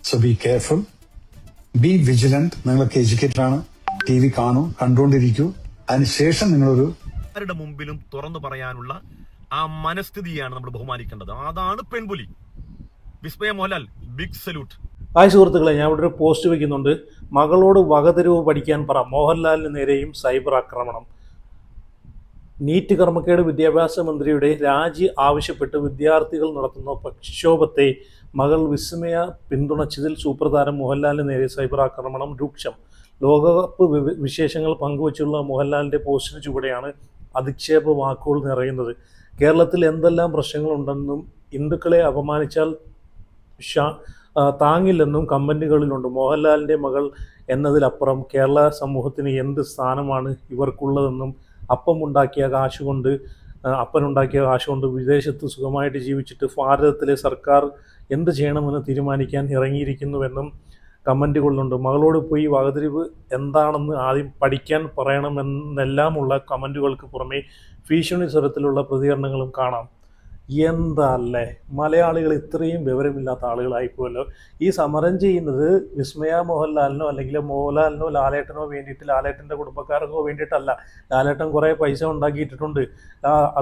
So be careful, be vigilant. നിങ്ങളൊക്കെ educated ആണ്, TV കാണൂ, കണ്ടുകൊണ്ടിരിക്കൂ. അതിനുശേഷം നിങ്ങളൊരു ആരുടെ മുമ്പിലും തുറന്നു പറയാനുള്ള ആ മനസ്ഥിതിയാണ് നമ്മൾ ബഹുമാനിക്കേണ്ടത്. അതാണ് പെൺപുലി. വിസ്മയ മോഹൻലാൽ, ബിഗ് സല്യൂട്ട്. ഹായ് സുഹൃത്തുക്കളെ, ഞാൻ ഇവിടെ ഒരു പോസ്റ്റ് വയ്ക്കുന്നുണ്ട്. മകളോട് വകതിരിവ് പഠിക്കാൻ പറ, മോഹൻലാലിന് നേരെയും സൈബർ ആക്രമണം. നീറ്റ് ക്രമക്കേട് വിദ്യാഭ്യാസ മന്ത്രിയുടെ രാജി ആവശ്യപ്പെട്ട് വിദ്യാർത്ഥികൾ നടത്തുന്ന പ്രക്ഷോഭത്തെ മകൾ വിസ്മയ പിന്തുണച്ചതിൽ സൂപ്പർ താരം മോഹൻലാലിന് നേരെ സൈബർ ആക്രമണം രൂക്ഷം. ലോകകപ്പ് വിശേഷങ്ങൾ പങ്കുവച്ചുള്ള മോഹൻലാലിൻ്റെ പോസ്റ്റിന് ചുവടെയാണ് അധിക്ഷേപ വാക്കുകൾ നിറയുന്നത്. കേരളത്തിൽ എന്തെല്ലാം പ്രശ്നങ്ങളുണ്ടെന്നും ഹിന്ദുക്കളെ അപമാനിച്ചാൽ താങ്ങില്ലെന്നും കമൻറ്റുകളിലുണ്ട്. മോഹൻലാലിൻ്റെ മകൾ എന്നതിലപ്പുറം കേരള സമൂഹത്തിന് എന്ത് സ്ഥാനമാണ് ഇവർക്കുള്ളതെന്നും അപ്പനുണ്ടാക്കിയ കാശ് കൊണ്ട് വിദേശത്ത് സുഖമായിട്ട് ജീവിച്ചിട്ട് ഭാരതത്തിലെ സർക്കാർ എന്ത് ചെയ്യണമെന്ന് തീരുമാനിക്കാൻ ഇറങ്ങിയിരിക്കുന്നുവെന്നും കമൻറ്റുകളിലുണ്ട്. മകളോട് പോയി വകതിരിവ് എന്താണെന്ന് ആദ്യം പഠിക്കാൻ പറയണമെന്നെല്ലാമുള്ള കമൻറ്റുകൾക്ക് പുറമെ ഭീഷണി സ്വരത്തിലുള്ള പ്രതികരണങ്ങളും കാണാം. എന്തല്ലേ, മലയാളികൾ ഇത്രയും വിവരമില്ലാത്ത ആളുകളായിപ്പോയല്ലോ. ഈ സമരം ചെയ്യുന്നത് വിസ്മയ മോഹൻലാലിനോ അല്ലെങ്കിൽ മോഹൻലാലിനോ ലാലേട്ടനോ വേണ്ടിയിട്ട്, ലാലേട്ടൻ്റെ കുടുംബക്കാർക്കോ വേണ്ടിയിട്ടല്ല. ലാലേട്ടൻ കുറേ പൈസ ഉണ്ടാക്കിയിട്ടുണ്ട്,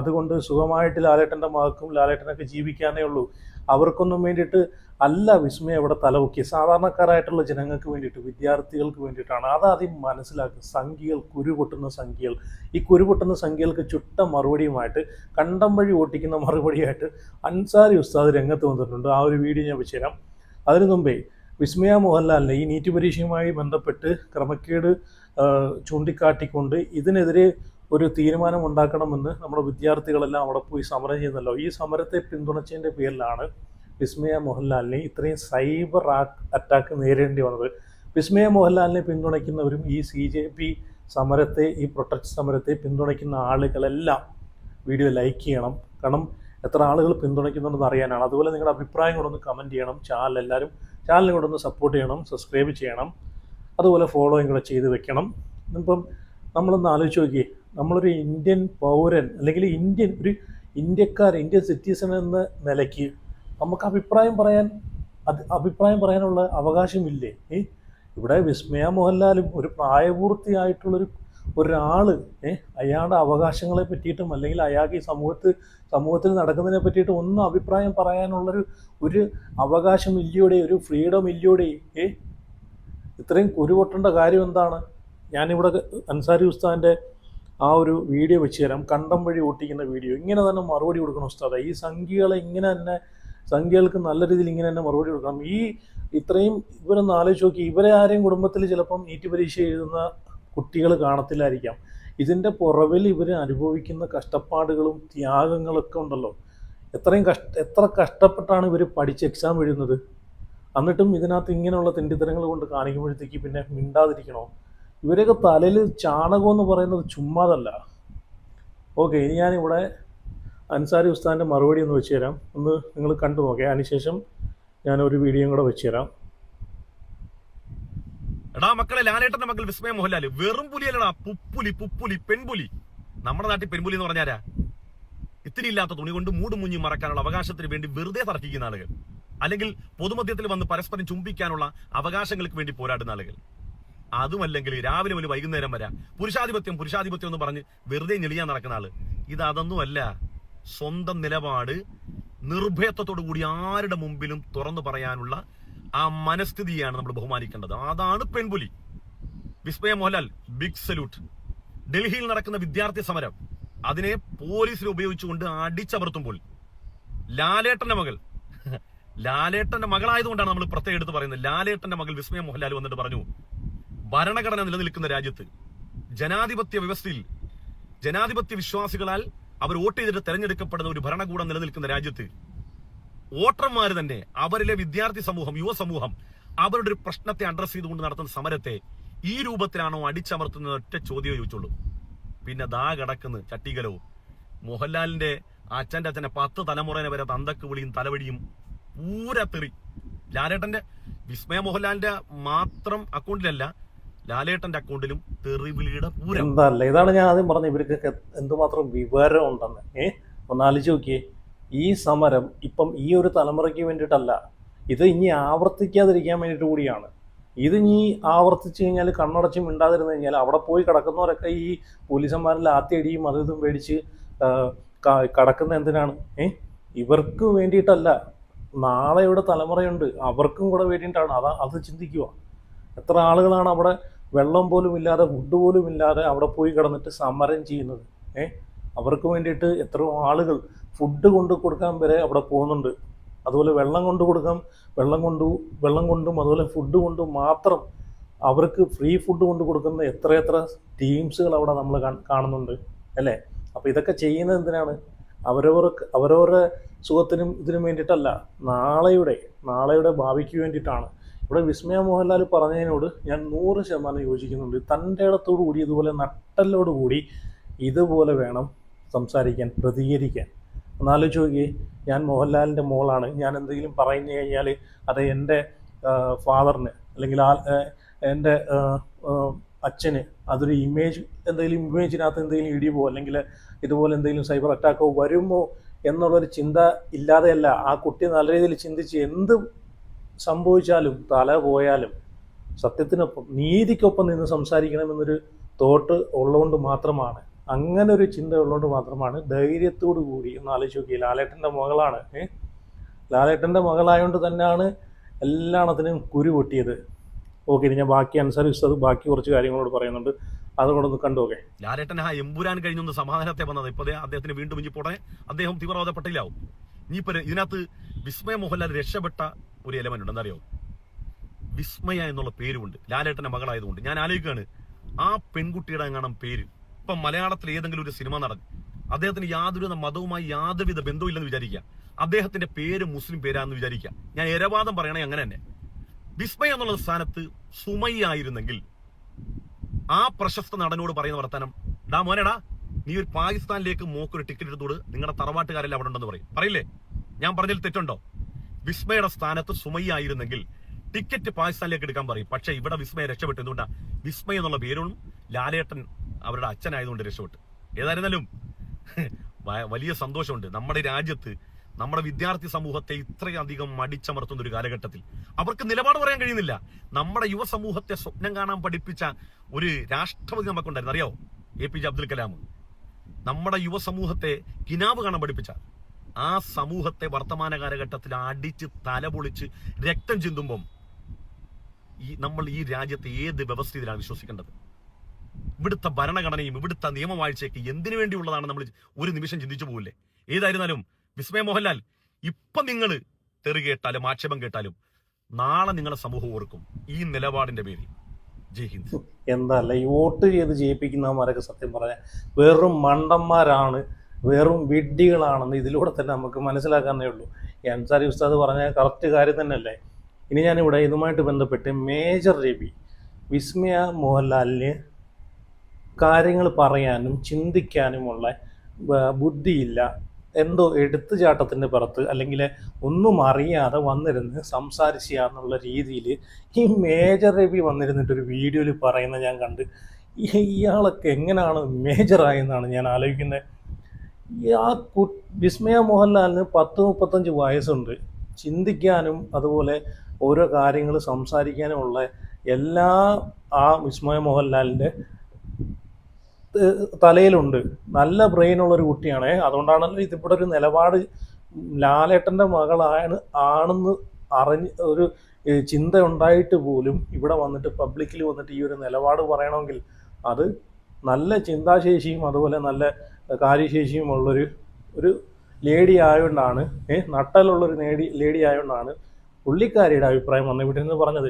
അതുകൊണ്ട് സുഖമായിട്ട് ലാലേട്ടൻ്റെ മകൾക്കും ലാലേട്ടനൊക്കെ ജീവിക്കാനേ ഉള്ളൂ. അവർക്കൊന്നും വേണ്ടിയിട്ട് അല്ല വിസ്മയ ഇവിടെ തലപൊക്കി. സാധാരണക്കാരായിട്ടുള്ള ജനങ്ങൾക്ക് വേണ്ടിയിട്ട്, വിദ്യാർത്ഥികൾക്ക് വേണ്ടിയിട്ടാണ്. അതാദ്യം മനസ്സിലാക്കുക. സംഖ്യകൾ, കുരുപൊട്ടുന്ന സംഖ്യകൾ. ഈ കുരുപൊട്ടുന്ന സംഖ്യകൾക്ക് ചുട്ട മറുപടിയുമായിട്ട്, കണ്ടം വഴി ഓട്ടിക്കുന്ന മറുപടിയായിട്ട് അൻസാരി ഉസ്താദ് രംഗത്ത് വന്നിട്ടുണ്ട്. ആ ഒരു വീഡിയോ ഞാൻ വെച്ചുതരാം. അതിനു മുമ്പേ വിസ്മയ മോഹൻലാലിനെ ഈ നീറ്റ് പരീക്ഷയുമായി ബന്ധപ്പെട്ട് ക്രമക്കേട് ചൂണ്ടിക്കാട്ടിക്കൊണ്ട് ഇതിനെതിരെ ഒരു തീരുമാനം ഉണ്ടാക്കണമെന്ന് നമ്മുടെ വിദ്യാർത്ഥികളെല്ലാം അവിടെ പോയി സമരം ചെയ്യുന്നല്ലോ. ഈ സമരത്തെ പിന്തുണച്ചതിൻ്റെ പേരിലാണ് വിസ്മയ മോഹൻലാലിനെ ഇത്രയും സൈബർ അറ്റാക്ക് നേരിടേണ്ടി വന്നത്. വിസ്മയ മോഹൻലാലിനെ പിന്തുണയ്ക്കുന്നവരും ഈ CJP സമരത്തെ, ഈ പ്രൊട്ടസ്റ്റ് സമരത്തെ പിന്തുണയ്ക്കുന്ന ആളുകളെല്ലാം വീഡിയോ ലൈക്ക് ചെയ്യണം. കാരണം എത്ര ആളുകൾ പിന്തുണയ്ക്കുന്നുണ്ടെന്ന് അറിയാനാണ്. അതുപോലെ നിങ്ങളുടെ അഭിപ്രായം കൂടെ ഒന്ന് കമൻറ്റ് ചെയ്യണം. ചാനലിനെ കൂടെ ഒന്ന് സപ്പോർട്ട് ചെയ്യണം, സബ്സ്ക്രൈബ് ചെയ്യണം, അതുപോലെ ഫോളോയും കൂടെ ചെയ്ത് വെക്കണം. ഇപ്പം നമ്മളൊന്ന് ആലോചിച്ച് നോക്കിയേ, നമ്മളൊരു ഇന്ത്യൻ പൗരൻ അല്ലെങ്കിൽ ഒരു ഇന്ത്യൻ സിറ്റിസൺ എന്ന നിലയ്ക്ക് നമുക്ക് അഭിപ്രായം പറയാനുള്ള അവകാശമില്ലേ? ഇവിടെ വിസ്മയ മോഹൻലാലും ഒരു പ്രായപൂർത്തിയായിട്ടുള്ളൊരു ഒരാൾ അയാളുടെ അവകാശങ്ങളെ പറ്റിയിട്ടും അല്ലെങ്കിൽ അയാൾക്ക് ഈ സമൂഹത്തിൽ നടക്കുന്നതിനെ പറ്റിയിട്ടും ഒന്നും അഭിപ്രായം പറയാനുള്ളൊരു അവകാശം ഇല്ലയോടെ, ഒരു ഫ്രീഡം ഇല്ലയോടെ. ഇത്രയും കുരുപൊട്ടേണ്ട കാര്യം എന്താണ്? ഞാനിവിടെ അൻസാരി ഉസ്താദിൻ്റെ ആ ഒരു വീഡിയോ വെച്ച് തരാം. കണ്ടം വഴി ഓട്ടിക്കുന്ന വീഡിയോ. ഇങ്ങനെ തന്നെ മറുപടി കൊടുക്കണം ഉസ്താദ്. ഈ സംഖ്യകൾക്ക് നല്ല രീതിയിൽ ഇങ്ങനെ തന്നെ മറുപടി കൊടുക്കണം. ഇത്രയും ഇവരൊന്ന് ആലോചിച്ച് നോക്കി. ഇവരെ ആരെയും കുടുംബത്തിൽ ചിലപ്പം നീറ്റ് പരീക്ഷ എഴുതുന്ന കുട്ടികൾ കാണത്തില്ലായിരിക്കാം. ഇതിൻ്റെ പുറവിൽ ഇവർ അനുഭവിക്കുന്ന കഷ്ടപ്പാടുകളും ത്യാഗങ്ങളൊക്കെ ഉണ്ടല്ലോ. എത്ര കഷ്ടപ്പെട്ടാണ് ഇവർ പഠിച്ച് എക്സാം എഴുതുന്നത്. എന്നിട്ടും ഇതിനകത്ത് ഇങ്ങനെയുള്ള തെണ്ടിത്തരങ്ങൾ കൊണ്ട് കാണിക്കുമ്പോഴത്തേക്ക് പിന്നെ മിണ്ടാതിരിക്കണോ? ഇവരൊക്കെ തലയിൽ ചാണകം എന്ന് പറയുന്നത് ചുമ്മാതല്ല. ഓക്കെ, ഇനി ഞാനിവിടെ അൻസാരി ഉസ്താദിൻ്റെ മറുപടി ഒന്ന് വെച്ച് തരാം. ഒന്ന് നിങ്ങൾ കണ്ടു നോക്കേ. അതിനുശേഷം ഞാനൊരു വീഡിയോയും കൂടെ വെച്ച് തരാം. എടാ മക്കളെ, ലാലേട്ടന്റെ മകൾ വിസ്മയ മോഹൻലാൽ വെറും പുലിയല്ലടാ, പുപ്പുലി, പെൺപുലി. നമ്മുടെ നാട്ടിൽ പെൺപുലി എന്ന് പറഞ്ഞാരാ? ഇത്തിരി ഇല്ലാത്ത തുണി കൊണ്ട് മൂടും മുഞ്ഞും മറക്കാനുള്ള അവകാശത്തിന് വേണ്ടി വെറുതെ തർക്കിക്കുന്ന ആളുകൾ, അല്ലെങ്കിൽ പൊതുമധ്യത്തിൽ വന്ന് പരസ്പരം ചുംബിക്കാനുള്ള അവകാശങ്ങൾക്ക് വേണ്ടി പോരാടുന്ന ആളുകൾ. അതുമല്ലെങ്കിൽ രാവിലെ മുതൽ വൈകുന്നേരം വരെ പുരുഷാധിപത്യം എന്ന് പറഞ്ഞ് വെറുതെ ഞെളിയാൻ നടക്കുന്ന ആള്. അതൊന്നുമല്ല. സ്വന്തം നിലപാട് നിർഭയത്വത്തോടു കൂടി ആരുടെ മുമ്പിലും തുറന്നു പറയാനുള്ള ആ മനസ്ഥിതിയാണ് നമ്മൾ ബഹുമാനിക്കേണ്ടത്. അതാണ് പെൺപുലി. വിസ്മയ മോഹൻലാൽ, ബിഗ് സല്യൂട്ട്. ഡൽഹിയിൽ നടക്കുന്ന വിദ്യാർത്ഥി സമരം, അതിനെ പോലീസിനെ ഉപയോഗിച്ചുകൊണ്ട് അടിച്ചമർത്തുമ്പോൾ ലാലേട്ടന്റെ മകളായതുകൊണ്ടാണ് നമ്മൾ പ്രത്യേകം എടുത്ത് പറയുന്നത്. ലാലേട്ടന്റെ മകൾ വിസ്മയ മോഹൻലാൽ വന്നിട്ട് പറഞ്ഞു, ഭരണഘടന നിലനിൽക്കുന്ന രാജ്യത്ത്, ജനാധിപത്യ വ്യവസ്ഥയിൽ, ജനാധിപത്യ വിശ്വാസികളാൽ അവർ വോട്ട് ചെയ്തിട്ട് തെരഞ്ഞെടുക്കപ്പെടുന്ന ഒരു ഭരണകൂടം നിലനിൽക്കുന്ന രാജ്യത്ത് വോട്ടർമാർ തന്നെ, അവരിലെ വിദ്യാർത്ഥി സമൂഹം, യുവസമൂഹം അവരുടെ ഒരു പ്രശ്നത്തെ അഡ്രസ് ചെയ്തുകൊണ്ട് നടത്തുന്ന സമരത്തെ ഈ രൂപത്തിലാണോ അടിച്ചമർത്തുന്ന ഒറ്റ ചോദ്യമേ ചോദിച്ചുള്ളൂ. പിന്നെ ദാ കിടക്കുന്നു ചട്ടികലോ. മോഹൻലാലിന്റെ അച്ഛന്റെ 10 തലമുറനെ വരെ തന്തക്ക് വിളിയും തലവടിയും പൂരത്തെറി. ലാലേട്ടന്റെ, വിസ്മയ മോഹൻലാലിന്റെ മാത്രം അക്കൗണ്ടിലല്ല, ലാലേട്ടന്റെ അക്കൗണ്ടിലും തെറിവിളിയുടെ പൂരം. എന്തല്ല, ഇതാണ് ഞാൻ ആദ്യം പറഞ്ഞത്. ഇവർക്കൊക്കെ എന്തുമാത്രം വിവരം ഉണ്ടെന്ന്. ഒന്നാലോചിച്ച് നോക്കിയേ. ഈ സമരം ഇപ്പം ഈ ഒരു തലമുറയ്ക്ക് വേണ്ടിയിട്ടല്ല, ഇത് ഇനി ആവർത്തിക്കാതിരിക്കാൻ വേണ്ടിയിട്ട് കൂടിയാണ്. ഇത് ഇനി ആവർത്തിച്ച് കഴിഞ്ഞാൽ കണ്ണടച്ച് മിണ്ടാതിരുന്നു കഴിഞ്ഞാൽ അവിടെ പോയി കിടക്കുന്നവരൊക്കെ ഈ പോലീസന്മാരിൽ ആത്തിയടിയും അതും ഇതും പേടിച്ച് കിടക്കുന്ന എന്തിനാണ്? ഇവർക്ക് വേണ്ടിയിട്ടല്ല, നാളെയുടെ തലമുറയുണ്ട്, അവർക്കും കൂടെ വേണ്ടിയിട്ടാണ്. അത് ചിന്തിക്കുക. എത്ര ആളുകളാണ് അവിടെ വെള്ളം പോലും ഇല്ലാതെ, ഫുഡ് പോലും ഇല്ലാതെ അവിടെ പോയി കിടന്നിട്ട് സമരം ചെയ്യുന്നത്? അവർക്ക് വേണ്ടിയിട്ട് എത്രയോ ആളുകൾ ഫുഡ് കൊണ്ട് കൊടുക്കാൻ വരെ അവിടെ പോകുന്നുണ്ട്. അതുപോലെ വെള്ളം കൊണ്ടും അതുപോലെ ഫുഡ് കൊണ്ടും മാത്രം അവർക്ക് ഫ്രീ ഫുഡ് കൊണ്ട് കൊടുക്കുന്ന എത്ര ടീംസുകൾ അവിടെ നമ്മൾ കാണുന്നുണ്ട് അല്ലേ? അപ്പോൾ ഇതൊക്കെ ചെയ്യുന്നത് എന്തിനാണ്? അവരവരുടെ സുഖത്തിനും ഇതിനും വേണ്ടിയിട്ടല്ല, നാളെയുടെ ഭാവിക്ക് വേണ്ടിയിട്ടാണ്. ഇവിടെ വിസ്മയ മോഹൻലാൽ പറഞ്ഞതിനോട് ഞാൻ 100% യോജിക്കുന്നുണ്ട്. തൻ്റെ ഇടത്തോടു കൂടി, ഇതുപോലെ നട്ടലോടുകൂടി ഇതുപോലെ വേണം സംസാരിക്കാൻ, പ്രതികരിക്കാൻ. ഒന്നാലോചിച്ച് നോക്കിയേ, ഞാൻ മോഹൻലാലിൻ്റെ മോളാണ്, ഞാൻ എന്തെങ്കിലും പറഞ്ഞു കഴിഞ്ഞാൽ അത് എൻ്റെ ഫാദറിന് അല്ലെങ്കിൽ എൻ്റെ അച്ഛന് അതൊരു ഇമേജിനകത്ത് എന്തെങ്കിലും ഇടിവോ അല്ലെങ്കിൽ ഇതുപോലെ എന്തെങ്കിലും സൈബർ അറ്റാക്കോ വരുമോ എന്നുള്ളൊരു ചിന്ത ഇല്ലാതെയല്ല ആ കുട്ടി നല്ല രീതിയിൽ ചിന്തിച്ച് എന്ത് സംഭവിച്ചാലും തല പോയാലും സത്യത്തിനൊപ്പം നീതിക്കൊപ്പം നിന്ന് സംസാരിക്കണമെന്നൊരു തോട്ട് ഉള്ളതുകൊണ്ട് മാത്രമാണ്, അങ്ങനെ ഒരു ചിന്ത ഉള്ളതുകൊണ്ട് മാത്രമാണ് ധൈര്യത്തോടു കൂടി ഒന്ന് ആലോചിച്ച് നോക്കി. ലാലേട്ടൻ്റെ മകളാണ്, ലാലേട്ടൻ്റെ മകളായതുകൊണ്ട് തന്നെയാണ് എല്ലാത്തിനും കുരു പൊട്ടിയത്. ഓക്കെ, ഇനി ഞാൻ ബാക്കി അൻസാരി ഉസ്താദ് ബാക്കി കുറച്ച് കാര്യങ്ങളോട് പറയുന്നുണ്ട്, അതുകൊണ്ട് ഒന്ന് കണ്ടുപോകെ. ലാലേട്ടൻ ആ എമ്പുരാൻ കഴിഞ്ഞൊന്ന് സമാധാനത്തെ വന്നത് ഇപ്പൊ അദ്ദേഹത്തിന് വീണ്ടും ഇനിയിപ്പോടെ അദ്ദേഹം തീവ്രവാദപ്പെട്ടില്ലാവും. ഇനിയിപ്പോ ഇതിനകത്ത് വിസ്മയ മോഹൻലാൽ രക്ഷപ്പെട്ട ഒരു എലമെന്റ് ഉണ്ട്, എന്താ അറിയോ? വിസ്മയ എന്നുള്ള പേരുമുണ്ട് ലാലേട്ടന്റെ മകളായതുകൊണ്ട്. ഞാൻ ആലോചിക്കുകയാണ്, ആ പെൺകുട്ടിയുടെ എങ്ങാനും പേര് ഇപ്പം മലയാളത്തിൽ ഏതെങ്കിലും ഒരു സിനിമ നടൻ, അദ്ദേഹത്തിന് യാതൊരു മതവുമായി യാതൊരുവിധ ബന്ധവുമില്ലെന്ന് വിചാരിക്കുക, അദ്ദേഹത്തിന്റെ പേര് മുസ്ലിം പേരാന്ന് വിചാരിക്കുക, ഞാൻ എരവാദം പറയണേ അങ്ങനെ തന്നെ. വിസ്മയ എന്നുള്ള സ്ഥാനത്ത് സുമയ്യ ആയിരുന്നെങ്കിൽ ആ പ്രശസ്ത നടനോട് പറയുന്ന വർത്തമാനം, ഡാ മോനെടാ, നീ ഒരു പാകിസ്ഥാനിലേക്ക് മോക്കൊരു ടിക്കറ്റ് എടുത്തോട്, നിങ്ങളുടെ തറവാട്ടുകാരെല്ലാം അവിടെ ഉണ്ടെന്ന് പറയില്ലേ? ഞാൻ പറഞ്ഞതിൽ തെറ്റുണ്ടോ? വിസ്മയുടെ സ്ഥാനത്ത് സുമയ്യ ആയിരുന്നെങ്കിൽ ടിക്കറ്റ് പാകിസ്ഥാനിലേക്ക് എടുക്കാൻ പറയും. പക്ഷെ ഇവിടെ വിസ്മയ രക്ഷപ്പെട്ടു. എന്തുകൊണ്ടാ? വിസ്മയ എന്നുള്ള പേരും ലാലേട്ടൻ അവരുടെ അച്ഛനായതുകൊണ്ട് രക്ഷപ്പെട്ടു. ഏതായിരുന്നാലും വലിയ സന്തോഷമുണ്ട്. നമ്മുടെ രാജ്യത്ത് നമ്മുടെ വിദ്യാർത്ഥി സമൂഹത്തെ ഇത്രയധികം മടിച്ചമർത്തുന്ന ഒരു കാലഘട്ടത്തിൽ അവർക്ക് നിലപാട് പറയാൻ കഴിയുന്നില്ല. നമ്മുടെ യുവസമൂഹത്തെ സ്വപ്നം കാണാൻ പഠിപ്പിച്ച ഒരു രാഷ്ട്രപതി നമുക്കുണ്ടായിരുന്നു, അറിയോ? APJ അബ്ദുൽ കലാം. നമ്മുടെ യുവസമൂഹത്തെ കിനാവ് കാണാൻ പഠിപ്പിച്ച ആ സമൂഹത്തെ വർത്തമാന കാലഘട്ടത്തിൽ അടിച്ച് തലപൊളിച്ച് രക്തം ചിന്തുമ്പം നമ്മൾ ഈ രാജ്യത്തെ ഏത് വ്യവസ്ഥയിലാണ് വിശ്വസിക്കേണ്ടത്? ഇവിടുത്തെ ഭരണഘടനയും ഇവിടുത്തെ നിയമവാഴ്ചയൊക്കെ എന്തിനു വേണ്ടിയുള്ളതാണ് നമ്മൾ ഒരു നിമിഷം ചിന്തിച്ചു പോകില്ലേ? ഏതായിരുന്നാലും വിസ്മയ മോഹൻലാൽ, ഇപ്പൊ നിങ്ങൾ തെറി കേട്ടാലും ആക്ഷേപം കേട്ടാലും നാളെ നിങ്ങളെ സമൂഹം ഓർക്കും ഈ നിലപാടിന്റെ പേരിൽ. ജയ് ഹിന്ദ്. എന്തല്ല ഈ വോട്ട് ചെയ്ത് ജയിപ്പിക്കുന്നവന്മാരൊക്കെ സത്യം പറഞ്ഞാൽ വെറും മണ്ടന്മാരാണ്, വെറും വിഡ്ഢികളാണെന്ന് ഇതിലൂടെ തന്നെ നമുക്ക് മനസ്സിലാക്കാനേ ഉള്ളൂ. ഈ അൻസാരി ഉസ്താദ് പറഞ്ഞ കറക്റ്റ് കാര്യം തന്നെയല്ലേ? ഇനി ഞാനിവിടെ ഇതുമായിട്ട് ബന്ധപ്പെട്ട് മേജർ രവി വിസ്മയ മോഹൻലാലിന് കാര്യങ്ങൾ പറയാനും ചിന്തിക്കാനുമുള്ള ബുദ്ധിയില്ല, എന്തോ എടുത്തുചാട്ടത്തിൻ്റെ പുറത്ത് അല്ലെങ്കിൽ ഒന്നും അറിയാതെ വന്നിരുന്ന് സംസാരിക്കുക രീതിയിൽ ഈ മേജർ രവി വന്നിരുന്നിട്ടൊരു വീഡിയോയിൽ പറയുന്നത് ഞാൻ കണ്ട്, ഇയാളൊക്കെ എങ്ങനെയാണ് മേജറായെന്നാണ് ഞാൻ ആലോചിക്കുന്നത്. ആ വിസ്മയ മോഹൻലാലിന് 10-35 വയസ്സുണ്ട്. ചിന്തിക്കാനും അതുപോലെ ഓരോ കാര്യങ്ങൾ സംസാരിക്കാനുമുള്ള എല്ലാ ആ വിസ്മയ മോഹൻലാലിൻ്റെ തലയിലുണ്ട്. നല്ല ബ്രെയിനുള്ളൊരു കുട്ടിയാണ്. അതുകൊണ്ടാണല്ലോ ഇതിവിടെ ഒരു നിലപാട് ലാലേട്ടൻ്റെ ആണെന്ന് അറിഞ്ഞ് ഒരു ചിന്ത ഉണ്ടായിട്ട് പോലും ഇവിടെ വന്നിട്ട് പബ്ലിക്കിൽ വന്നിട്ട് ഈ ഒരു നിലപാട് പറയണമെങ്കിൽ അത് നല്ല ചിന്താശേഷിയും അതുപോലെ നല്ല കാര്യശേഷിയും ഒരു ലേഡി ആയതുകൊണ്ടാണ്, നട്ടലുള്ളൊരു ലേഡി ആയതുകൊണ്ടാണ് പുള്ളിക്കാരിയുടെ അഭിപ്രായം വന്ന് ഇവിടെ നിന്ന് പറഞ്ഞത്.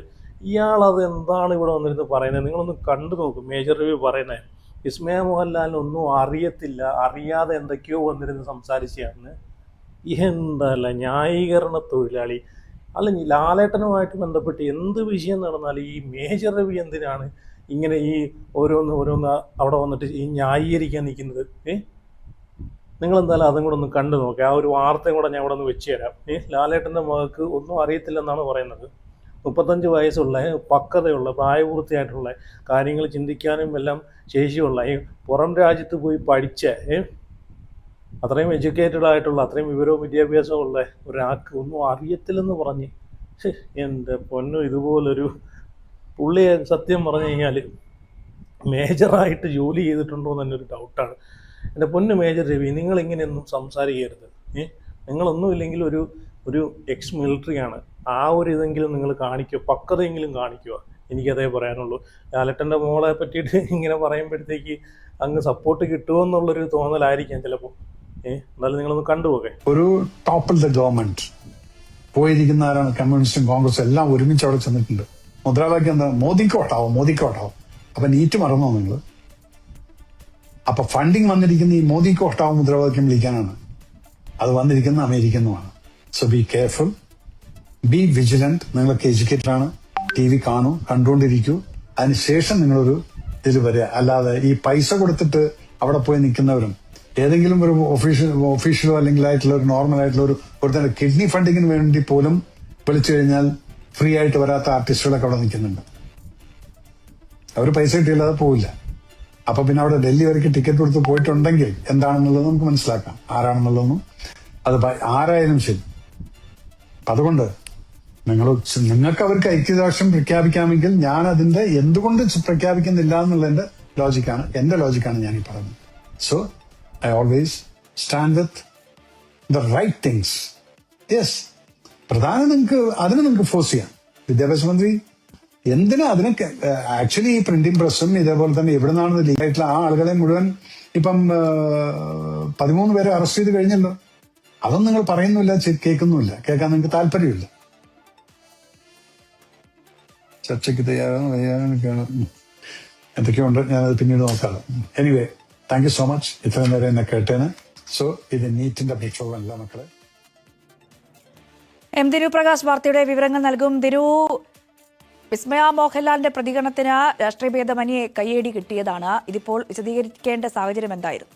ഇയാളത് എന്താണ് ഇവിടെ വന്നിരുന്ന് പറയുന്നത്? നിങ്ങളൊന്ന് കണ്ടു നോക്കും മേജർ റിവ്യൂ പറയുന്നത്. വിസ്മയ മോഹൻലാലിനൊന്നും അറിയത്തില്ല, അറിയാതെ എന്തൊക്കെയോ വന്നിരുന്ന് സംസാരിച്ചാണ്. എന്തല്ല ന്യായീകരണ തൊഴിലാളി. അല്ലെങ്കിൽ ലാലേട്ടനുമായിട്ട് ബന്ധപ്പെട്ട് എന്ത് വിഷയം നടന്നാലും ഈ മേജർ രവി എന്തിനാണ് ഇങ്ങനെ ഈ ഓരോന്ന് അവിടെ വന്നിട്ട് ഈ ന്യായീകരിക്കാൻ നിൽക്കുന്നത്? നിങ്ങളെന്തായാലും അതും കൂടെ ഒന്ന് കണ്ടു നോക്കുക. ആ ഒരു വാർത്തയും കൂടെ ഞാൻ ഇവിടെ ഒന്ന് വെച്ച് തരാം. ലാലേട്ടൻ്റെ മകൾക്ക് ഒന്നും അറിയത്തില്ലെന്നാണ് പറയുന്നത്. 35 വയസ്സുള്ള പക്വതയുള്ള പ്രായപൂർത്തിയായിട്ടുള്ള കാര്യങ്ങൾ ചിന്തിക്കാനും എല്ലാം ശേഷിയുള്ള പുറം രാജ്യത്ത് പോയി പഠിച്ച അത്രയും എഡ്യൂക്കേറ്റഡ് ആയിട്ടുള്ള അത്രയും വിവരവും വിദ്യാഭ്യാസവും ഉള്ള ഒരാൾക്ക് ഒന്നും അറിയത്തില്ലെന്ന് പറഞ്ഞ് എൻ്റെ പൊന്നു, ഇതുപോലൊരു പുള്ളിയെ സത്യം പറഞ്ഞു കഴിഞ്ഞാൽ മേജറായിട്ട് ജോലി ചെയ്തിട്ടുണ്ടോ എന്ന് തന്നെ ഒരു ഡൗട്ടാണ്. എൻ്റെ പൊന്നു മേജർ രവി, നിങ്ങളിങ്ങനെയൊന്നും സംസാരിക്കരുത്. നിങ്ങളൊന്നുമില്ലെങ്കിൽ ഒരു എക്സ് മിലിറ്ററി ആണ്. ആ ഒരു ഇതെങ്കിലും നിങ്ങൾ കാണിക്കുക, പക്വതയെങ്കിലും കാണിക്കുക. എനിക്കതേ പറയാനുള്ളൂ. ലാലേട്ടൻ്റെ മോളെ പറ്റിയിട്ട് ഇങ്ങനെ പറയുമ്പോഴത്തേക്ക് അങ്ങ് സപ്പോർട്ട് കിട്ടുമോ എന്നുള്ളൊരു തോന്നലായിരിക്കാം ചിലപ്പോൾ. എന്നാലും നിങ്ങളൊന്ന് കണ്ടുപോകെ. ഒരു ടോപ്പ് ദ ഗവൺമെന്റ് പോയിരിക്കുന്ന ആരാണ്? കമ്മ്യൂണിസ്റ്റും കോൺഗ്രസും എല്ലാം ഒരുമിച്ച് അവിടെ ചെന്നിട്ടുണ്ട്. മുദ്രാവാക്യം എന്താ? മോദിക്കോട്ടാവും. അപ്പൊ നീറ്റ് മറന്നോ നിങ്ങൾ? അപ്പൊ ഫണ്ടിങ് വന്നിരിക്കുന്ന ഈ മോദിക്കോട്ടാവും മുദ്രാവാക്യം വിളിക്കാനാണ്. അത് വന്നിരിക്കുന്ന അമേരിക്കന്നുമാണ്. So be careful, be vigilant. നിങ്ങളൊക്കെ എഡ്യൂക്കേറ്റഡ് ആണ്. TV കാണൂ, കണ്ടുകൊണ്ടിരിക്കൂ. അതിനുശേഷം നിങ്ങളൊരു ഇതിൽ വരിക. അല്ലാതെ ഈ പൈസ കൊടുത്തിട്ട് അവിടെ പോയി നിൽക്കുന്നവരും ഏതെങ്കിലും ഒരു ഒഫീഷ്യലോ അല്ലെങ്കിൽ ആയിട്ടുള്ള ഒരു നോർമൽ ആയിട്ടുള്ള ഒരു കിഡ്നി ഫണ്ടിങ്ങിന് വേണ്ടി പോലും വിളിച്ചു കഴിഞ്ഞാൽ ഫ്രീ ആയിട്ട് വരാത്ത ആർട്ടിസ്റ്റുകളൊക്കെ അവിടെ നിൽക്കുന്നുണ്ട്. അവർ പൈസ കിട്ടിയില്ലാതെ പോവില്ല. അപ്പൊ പിന്നെ അവിടെ ഡൽഹി വരയ്ക്ക് ടിക്കറ്റ് കൊടുത്ത് പോയിട്ടുണ്ടെങ്കിൽ എന്താണെന്നുള്ളത് നമുക്ക് മനസ്സിലാക്കാം, ആരാണെന്നുള്ളതൊന്നും. അത് ആരായാലും ശരി. അതുകൊണ്ട് നിങ്ങൾക്ക് അവർക്ക് ഐക്യദാർഷ്ട്യം പ്രഖ്യാപിക്കാമെങ്കിൽ ഞാൻ അതിന്റെ എന്തുകൊണ്ട് പ്രഖ്യാപിക്കുന്നില്ല എന്നുള്ളതിന്റെ എന്റെ ലോജിക്കാണ് ഞാൻ ഈ പറയുന്നത്. So I always stand with the right things. Yes, പ്രധാനം നിങ്ങൾക്ക് ഫോഴ്സ് ചെയ്യാം. വിദ്യാഭ്യാസ മന്ത്രി എന്തിനാ അതിനൊക്കെ? ആക്ച്വലി ഈ പ്രിന്റിംഗ് പ്രസ്സും ഇതേപോലെ തന്നെ എവിടെ നിന്നാണ് ലീഗ് ആയിട്ടുള്ള ആ ആളുകളെ മുഴുവൻ ഇപ്പം 13 പേരെ അറസ്റ്റ് ചെയ്ത് കഴിഞ്ഞല്ലോ. അതൊന്നും നിങ്ങൾ പറയുന്നില്ല, കേൾക്കുന്നുമില്ല. കേൾക്കാൻ നിങ്ങൾക്ക് താല്പര്യമില്ല. ചർച്ചയ്ക്ക് തയ്യാറാണ്. എന്തൊക്കെയുണ്ട് ഞാനത് പിന്നീട് നോക്കാം. Anyway, thank you so much ഇത്രയും നേരം എന്നെ കേട്ടേന്. സോ ഇത് നീറ്റിന്റെ പ്രക്ഷോഭമല്ല മക്കളെ. എം ദിനു പ്രകാശ് വാർത്തയുടെ വിവരങ്ങൾ നൽകും. ദിനു, വിസ്മയ മോഹൻലാലിന്റെ പ്രതികരണത്തിന് രാഷ്ട്രീയ ഭേദമന്യേ കയ്യേടി കിട്ടിയതാണ്. ഇതിപ്പോൾ വിശദീകരിക്കേണ്ട സാഹചര്യം എന്തായിരുന്നു?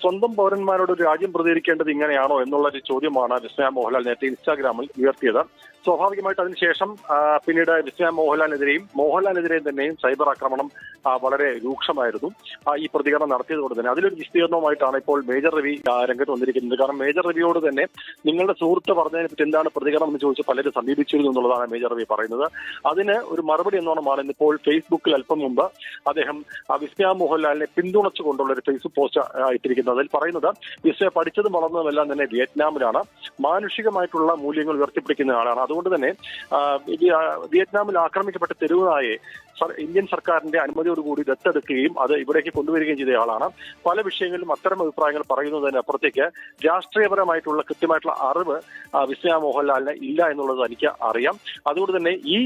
സ്വന്തം പൗരന്മാരോട് രാജ്യം പ്രതികരിക്കേണ്ടത് ഇങ്ങനെയാണോ എന്നുള്ളൊരു ചോദ്യമാണ് വിസ്മയ മോഹൻലാൽ നേരത്തെ ഇൻസ്റ്റാഗ്രാമിൽ ഉയർത്തിയത്. സ്വാഭാവികമായിട്ട് അതിനുശേഷം പിന്നീട് വിസ്മയ മോഹൻലാലിനെതിരെയും തന്നെയും സൈബർ ആക്രമണം വളരെ രൂക്ഷമായിരുന്നു. ഈ പ്രതികരണം നടത്തിയതുകൊണ്ട് തന്നെ അതിലൊരു വിസ്തീർണവുമായിട്ടാണ് ഇപ്പോൾ മേജർ രവി രംഗത്ത് വന്നിരിക്കുന്നത്. കാരണം മേജർ രവിയോട് തന്നെ നിങ്ങളുടെ സുഹൃത്ത് പറഞ്ഞതിനെ പറ്റി എന്താണ് പ്രതികരണം എന്ന് ചോദിച്ച് പലരും സമീപിച്ചിരുന്നു എന്നുള്ളതാണ് മേജർ രവി പറയുന്നത്. അതിന് ഒരു മറുപടി എന്നോണമാണ് ഇന്നിപ്പോൾ ഫേസ്ബുക്കിൽ അല്പം മുമ്പ് അദ്ദേഹം വിസ്മയ മോഹൻലാലിനെ പിന്തുണച്ചുകൊണ്ടുള്ള ഒരു ഫേസ്ബുക്ക് പോസ്റ്റ് ഇട്ടിരിക്കുന്നത്. അതിൽ പറയുന്നത്, വിസ്മയ പഠിച്ചതും വളർന്നതുമെല്ലാം തന്നെ വിയറ്റ്നാമിലാണ്, മാനുഷികമായിട്ടുള്ള മൂല്യങ്ങൾ ഉയർത്തിപ്പിടിക്കുന്ന ആളാണ്. അതുകൊണ്ട് തന്നെ വിയറ്റ്നാമിൽ ആക്രമിക്കപ്പെട്ട തെരുവുനായെ ഇന്ത്യൻ സർക്കാരിന്റെ അനുമതിയോടുകൂടി ദത്തെടുക്കുകയും അത് ഇവിടേക്ക് കൊണ്ടുവരികയും ചെയ്ത ആളാണ്. പല വിഷയങ്ങളിലും അത്തരം അഭിപ്രായങ്ങൾ പറയുന്നതിനപ്പുറത്തേക്ക് രാഷ്ട്രീയപരമായിട്ടുള്ള കൃത്യമായിട്ടുള്ള അറിവ് വിസ്മയ മോഹൻലാലിന് ഇല്ല എന്നുള്ളത് എനിക്ക് അറിയാം. അതുകൊണ്ട് തന്നെ ഈ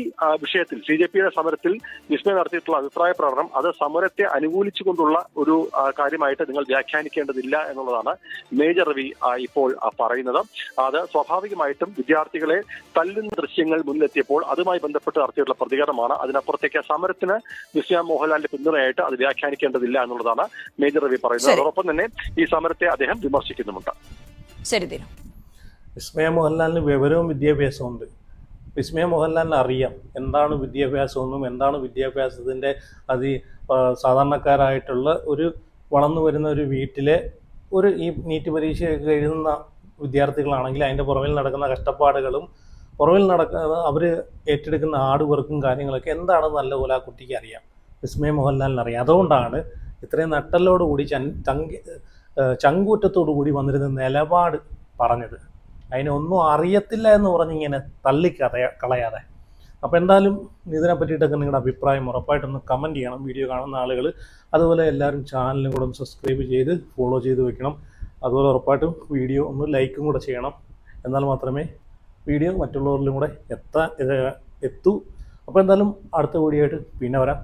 വിഷയത്തിൽ CJPയുടെ സമരത്തിൽ വിസ്മയ നടത്തിയിട്ടുള്ള അഭിപ്രായ പ്രകടനം അത് സമരത്തെ അനുകൂലിച്ചുകൊണ്ടുള്ള ഒരു കാര്യമായിട്ട് നിങ്ങൾ വ്യാഖ്യാനിക്കേണ്ടതില്ല എന്നുള്ളതാണ് മേജർ രവി ഇപ്പോൾ പറയുന്നത്. അത് സ്വാഭാവികമായിട്ടും വിദ്യാർത്ഥികളെ തല്ലുന്ന ദൃശ്യങ്ങൾ മുന്നിലെത്തിയപ്പോൾ അതുമായി ബന്ധപ്പെട്ട് നടത്തിയിട്ടുള്ള പ്രതികരണമാണ്. അതിനപ്പുറത്തേക്ക് സമരത്തിന് വിസ്മയ മോഹൻലാലിന്റെ പിന്തുണയായിട്ട് അത് വ്യാഖ്യാനിക്കേണ്ടതില്ല എന്നുള്ളതാണ് മേജർ രവി പറയുന്നത്. അതോടൊപ്പം തന്നെ ഈ സമരത്തെ അദ്ദേഹം വിമർശിക്കുന്നുമുണ്ട്. ശരി ദിനു. വിസ്മയ മോഹൻലാലിന് വിവരവും വിദ്യാഭ്യാസവും ഉണ്ട്. വിസ്മയ മോഹൻലാലിന് അറിയാം എന്താണ് വിദ്യാഭ്യാസമെന്നും എന്താണ് വിദ്യാഭ്യാസത്തിൻ്റെ സാധാരണക്കാരായിട്ടുള്ള ഒരു വളർന്നു വരുന്ന ഒരു വീട്ടിലെ ഈ നീറ്റ് പരീക്ഷയൊക്കെ എഴുതുന്ന വിദ്യാർത്ഥികളാണെങ്കിൽ അതിൻ്റെ പുറകിൽ നടക്കുന്ന കഷ്ടപ്പാടുകളും അവർ ഏറ്റെടുക്കുന്ന ഹാർഡ് വർക്കും കാര്യങ്ങളൊക്കെ എന്താണെന്ന് നല്ലപോലെ ആ കുട്ടിക്ക് അറിയാം. വിസ്മയ മോഹൻലാലിന് അറിയാം. അതുകൊണ്ടാണ് ഇത്രയും നട്ടലോടുകൂടി ചങ്കൂറ്റത്തോടു കൂടി വന്നിരുന്ന നിലപാട് പറഞ്ഞത്. അതിനൊന്നും അറിയത്തില്ല എന്ന് പറഞ്ഞിങ്ങനെ കളയാതെ. അപ്പോൾ എന്തായാലും ഇതിനെ പറ്റിയിട്ടൊക്കെ നിങ്ങളുടെ അഭിപ്രായം ഉറപ്പായിട്ടൊന്ന് കമൻറ്റ് ചെയ്യണം, വീഡിയോ കാണുന്ന ആളുകൾ. അതുപോലെ എല്ലാവരും ചാനലും കൂടെ ഒന്ന് സബ്സ്ക്രൈബ് ചെയ്ത് ഫോളോ ചെയ്ത് വെക്കണം. അതുപോലെ ഉറപ്പായിട്ടും വീഡിയോ ഒന്ന് ലൈക്കും കൂടെ ചെയ്യണം. എന്നാൽ മാത്രമേ വീഡിയോ മറ്റുള്ളവരിലും കൂടെ എത്തൂ. അപ്പോൾ എന്തായാലും അടുത്ത വീഡിയോ ആയിട്ട് പിന്നെ വരാം.